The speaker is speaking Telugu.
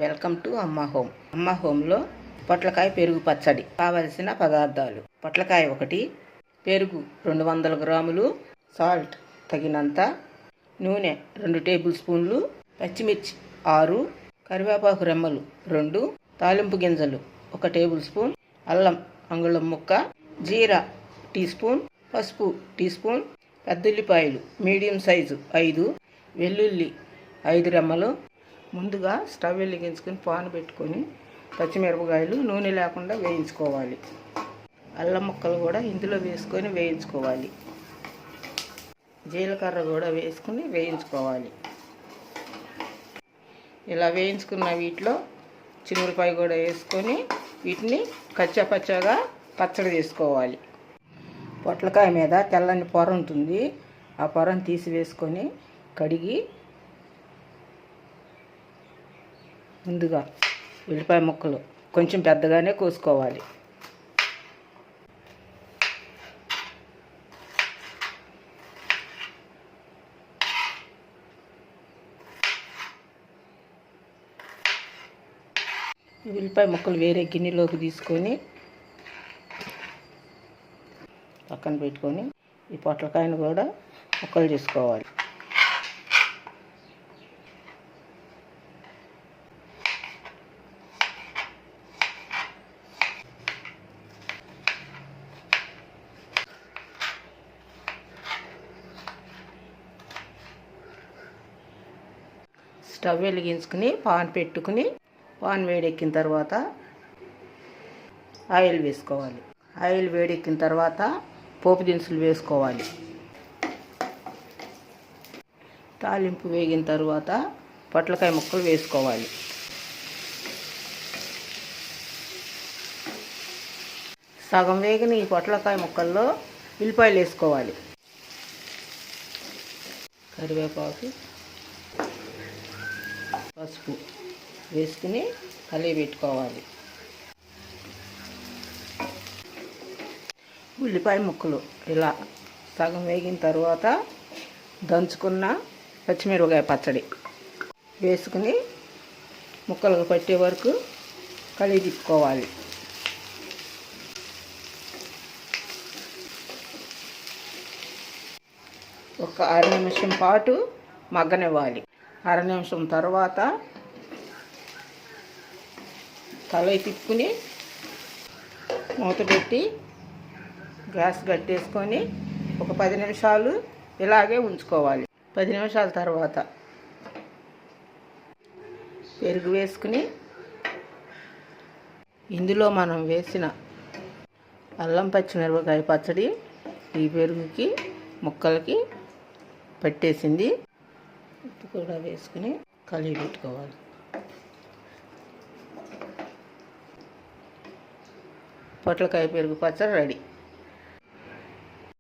వెల్కమ్ టు అమ్మ హోమ్. అమ్మ హోమ్లో పొట్లకాయ పెరుగు పచ్చడి. కావలసిన పదార్థాలు: పొట్లకాయ 1, పెరుగు 200 గ్రాములు, సాల్ట్ తగినంత, నూనె 2 టేబుల్ స్పూన్లు, పచ్చిమిర్చి 6, కరివేపాకు రెమ్మలు 2, తాలింపు గింజలు 1 టేబుల్ స్పూన్, అల్లం అంగుళం ముక్క, జీరా టీ స్పూన్, పసుపు టీ స్పూన్, పెద్దుల్లిపాయలు మీడియం సైజు 5, వెల్లుల్లి 5 రెమ్మలు. ముందుగా స్టవ్ వెలిగించుకొని పాన్ పెట్టుకొని పచ్చిమిరపకాయలు నూనె లేకుండా వేయించుకోవాలి. అల్లం ముక్కలు కూడా ఇందులో వేసుకొని వేయించుకోవాలి. జీలకర్ర కూడా వేసుకుని వేయించుకోవాలి. ఇలా వేయించుకున్న వీటిలో చిన్నపాయ కూడా వేసుకొని వీటిని కచ్చాపచ్చాగా పచ్చడి చేసుకోవాలి. పొట్లకాయ మీద తెల్లని పొర ఉంటుంది. ఆ పొరను తీసి వేసుకొని కడిగి ముందుగా ఉల్లిపాయ ముక్కలు కొంచెం పెద్దగానే కోసుకోవాలి. ఉల్లిపాయ ముక్కలు వేరే గిన్నెలోకి తీసుకొని పక్కన పెట్టుకొని ఈ పొట్లకాయను కూడా ముక్కలు చేసుకోవాలి. స్టవ్ వెలిగించుకుని పాన్ పెట్టుకుని పాన్ వేడెక్కిన తర్వాత ఆయిల్ వేసుకోవాలి. ఆయిల్ వేడెక్కిన తర్వాత పోపు దినుసులు వేసుకోవాలి. తాలింపు వేగిన తర్వాత పొట్లకాయ ముక్కలు వేసుకోవాలి. సగం వేగిన ఈ పొట్లకాయ ముక్కల్లో ఉల్లిపాయలు వేసుకోవాలి. కరివేపాకు, పసుపు వేసుకుని కలిపి పెట్టుకోవాలి. ఉల్లిపాయ ముక్కలు ఇలా సగం వేగిన తర్వాత దంచుకున్న పచ్చిమిరపకాయ పచ్చడి వేసుకుని ముక్కలకు పట్టే వరకు కలిపి తిప్పుకోవాలి. ఒక 1/2 నిమిషం పాటు మగ్గనివ్వాలి. 1/2 నిమిషం తర్వాత కలయి తిప్పుకుని మూత పెట్టి గ్యాస్ కట్టేసుకొని ఒక 10 నిమిషాలు ఇలాగే ఉంచుకోవాలి. 10 నిమిషాల తర్వాత పెరుగు వేసుకుని ఇందులో మనం వేసిన అల్లం పచ్చిమిరపకాయ పచ్చడి ఈ పెరుగుకి ముక్కలకి పట్టేసింది. ఉప్పు కూడా వేసుకుని కలిపి పెట్టుకోవాలి. పొట్లకాయ పెరుగు పచ్చడి రెడీ.